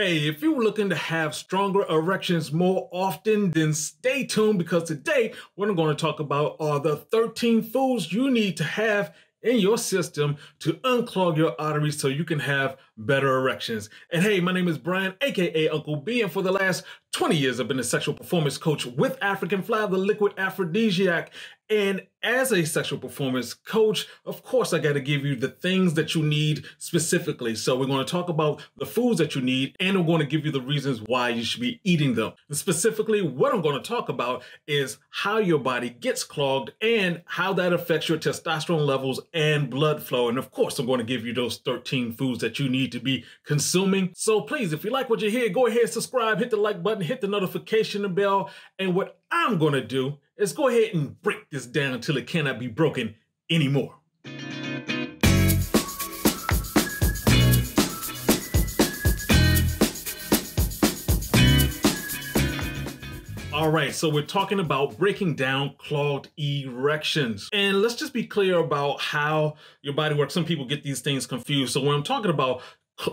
Hey, if you're looking to have stronger erections more often, then stay tuned because today what I'm going to talk about are the 13 foods you need to have in your system to unclog your arteries so you can have better erections. And hey, my name is Brian, aka Uncle B, and for the last 20 years I've been a sexual performance coach with African Fly, the liquid aphrodisiac. And as a sexual performance coach, of course, I got to give you the things that you need specifically. So we're going to talk about the foods that you need, and I'm going to give you the reasons why you should be eating them. And specifically, what I'm going to talk about is how your body gets clogged and how that affects your testosterone levels and blood flow. And of course, I'm going to give you those 13 foods that you need to be consuming. So please, if you like what you hear, go ahead, subscribe, hit the like button, hit the notification bell. And what I'm going to do is go ahead and break this down until it cannot be broken anymore. All right, so we're talking about breaking down clogged erections. And let's just be clear about how your body works. Some people get these things confused. So when I'm talking about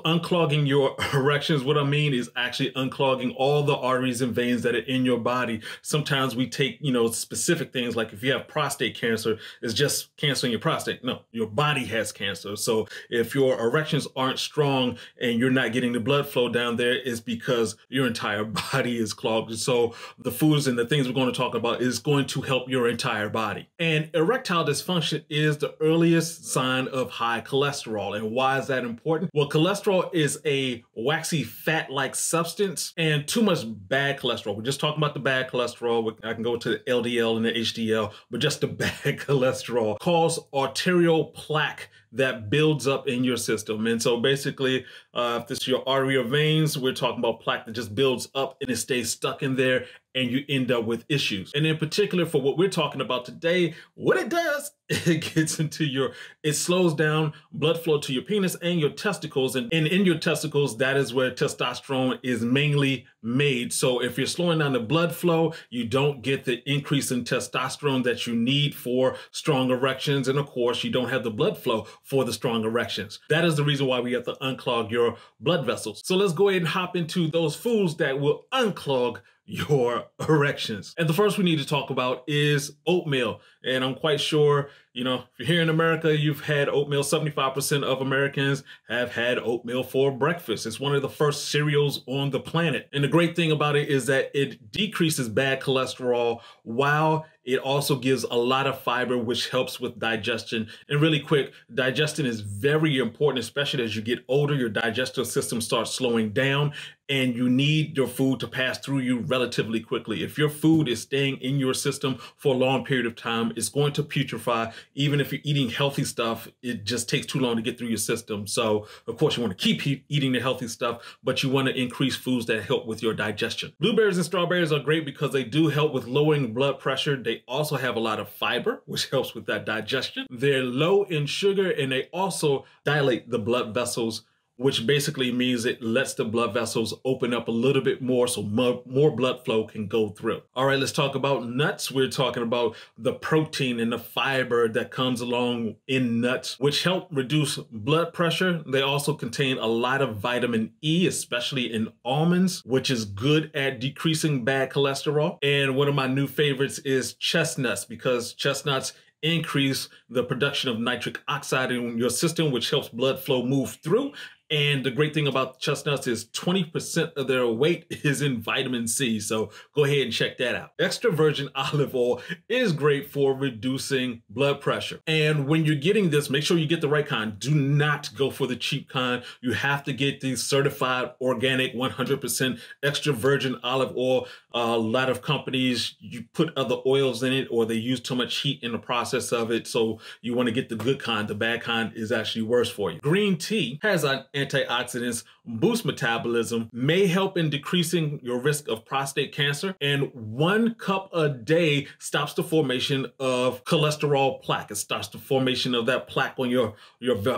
unclogging your erections, what I mean is actually unclogging all the arteries and veins that are in your body. Sometimes we take, specific things like if you have prostate cancer, it's just cancer in your prostate. No, your body has cancer. So if your erections aren't strong and you're not getting the blood flow down there, it's because your entire body is clogged. So the foods and the things we're going to talk about is going to help your entire body. And erectile dysfunction is the earliest sign of high cholesterol. And why is that important? Well, cholesterol is a waxy fat-like substance, and too much bad cholesterol. We're just talking about the bad cholesterol. I can go to the LDL and the HDL, but just the bad cholesterol cause arterial plaque that builds up in your system. And so basically, if this is your artery or veins, we're talking about plaque that just builds up and it stays stuck in there, and you end up with issues. And in particular, for what we're talking about today, what it does, it slows down blood flow to your penis and your testicles. And in your testicles, that is where testosterone is mainly made. So if you're slowing down the blood flow, you don't get the increase in testosterone that you need for strong erections. And of course, you don't have the blood flow for the strong erections. That is the reason why we have to unclog your blood vessels. So let's go ahead and hop into those foods that will unclog your erections. And the first we need to talk about is oatmeal. And I'm quite sure, if you're here in America, you've had oatmeal. 75% of Americans have had oatmeal for breakfast. It's one of the first cereals on the planet. And the great thing about it is that it decreases bad cholesterol while it also gives a lot of fiber, which helps with digestion. And really quick, digestion is very important, especially as you get older. Your digestive system starts slowing down, and you need your food to pass through you relatively quickly. If your food is staying in your system for a long period of time, it's going to putrefy. Even if you're eating healthy stuff, it just takes too long to get through your system. So of course you want to keep eating the healthy stuff, but you want to increase foods that help with your digestion. Blueberries and strawberries are great because they do help with lowering blood pressure. They also have a lot of fiber, which helps with that digestion. They're low in sugar, and they also dilate the blood vessels, which basically means it lets the blood vessels open up a little bit more so more blood flow can go through. All right, let's talk about nuts. We're talking about the protein and the fiber that comes along in nuts, which help reduce blood pressure. They also contain a lot of vitamin E, especially in almonds, which is good at decreasing bad cholesterol. And one of my new favorites is chestnuts, because chestnuts increase the production of nitric oxide in your system, which helps blood flow move through. And the great thing about chestnuts is 20% of their weight is in vitamin C. So go ahead and check that out. Extra virgin olive oil is great for reducing blood pressure. And when you're getting this, make sure you get the right kind. Do not go for the cheap kind. You have to get the certified organic 100% extra virgin olive oil. A lot of companies, you put other oils in it, or they use too much heat in the process of it. So you want to get the good kind. The bad kind is actually worse for you. Green tea has an antioxidants, boost metabolism, may help in decreasing your risk of prostate cancer, and 1 cup a day stops the formation of cholesterol plaque. It starts the formation of that plaque on your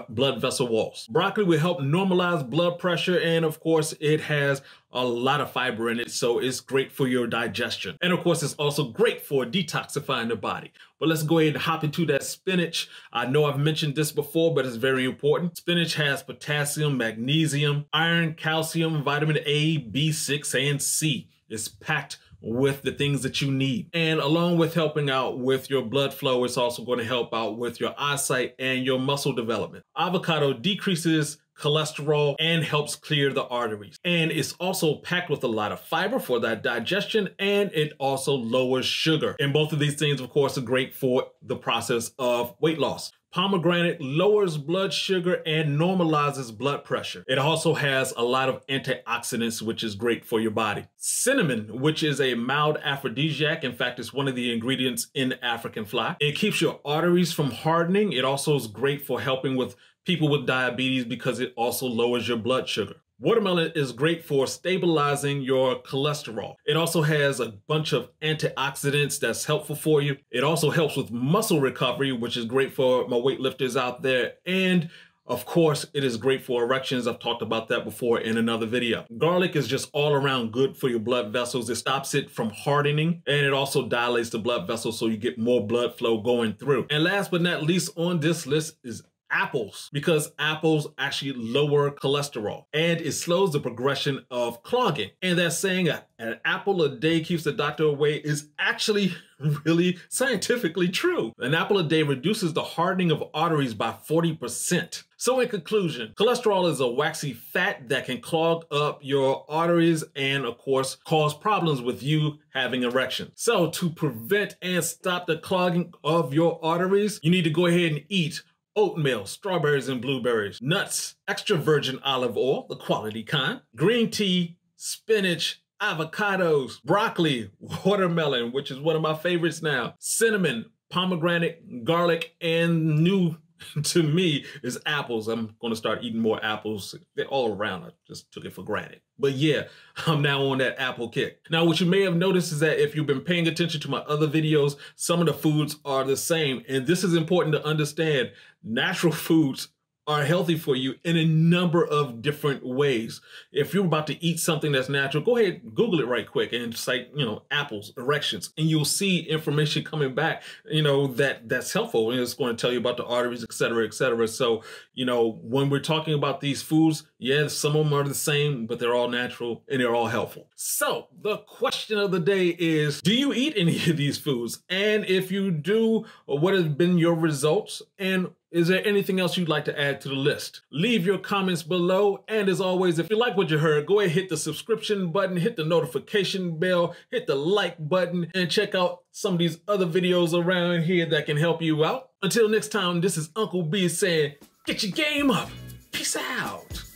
blood vessel walls. Broccoli will help normalize blood pressure, and of course it has a lot of fiber in it, so it's great for your digestion. And of course, it's also great for detoxifying the body. But let's go ahead and hop into that spinach. I know I've mentioned this before, but it's very important. Spinach has potassium, magnesium, iron, calcium, vitamin A, B6, and C. It's packed with the things that you need. And along with helping out with your blood flow, it's also going to help out with your eyesight and your muscle development. Avocado decreases cholesterol and helps clear the arteries. And it's also packed with a lot of fiber for that digestion, and it also lowers sugar. And both of these things, of course, are great for the process of weight loss. Pomegranate lowers blood sugar and normalizes blood pressure. It also has a lot of antioxidants, which is great for your body. Cinnamon, which is a mild aphrodisiac. In fact, it's one of the ingredients in African fly. It keeps your arteries from hardening. It also is great for helping with people with diabetes because it also lowers your blood sugar. Watermelon is great for stabilizing your cholesterol. It also has a bunch of antioxidants that's helpful for you. It also helps with muscle recovery, which is great for my weightlifters out there. And of course, it is great for erections. I've talked about that before in another video. Garlic is just all around good for your blood vessels. It stops it from hardening, and it also dilates the blood vessels so you get more blood flow going through. And last but not least on this list is apples, because apples actually lower cholesterol and it slows the progression of clogging. And that saying an apple a day keeps the doctor away is actually really scientifically true. An apple a day reduces the hardening of arteries by 40%. So in conclusion, cholesterol is a waxy fat that can clog up your arteries and of course cause problems with you having erections. So to prevent and stop the clogging of your arteries, you need to go ahead and eat oatmeal, strawberries and blueberries, nuts, extra virgin olive oil, the quality kind, green tea, spinach, avocados, broccoli, watermelon, which is one of my favorites now, cinnamon, pomegranate, garlic, and new to me is apples. I'm going to start eating more apples. They're all around. I just took it for granted. But yeah, I'm now on that apple kick. Now, what you may have noticed is that if you've been paying attention to my other videos, some of the foods are the same. And this is important to understand. Natural foods are healthy for you in a number of different ways. If you're about to eat something that's natural, go ahead, Google it right quick and cite, apples, erections, and you'll see information coming back, that's helpful. And it's going to tell you about the arteries, et cetera, et cetera. So, when we're talking about these foods, yes, some of them are the same, but they're all natural and they're all helpful. So the question of the day is, do you eat any of these foods? And if you do, what have been your results? And is there anything else you'd like to add to the list? Leave your comments below. And as always, if you like what you heard, go ahead, hit the subscription button, hit the notification bell, hit the like button, and check out some of these other videos around here that can help you out. Until next time, this is Uncle B saying, get your game up. Peace out.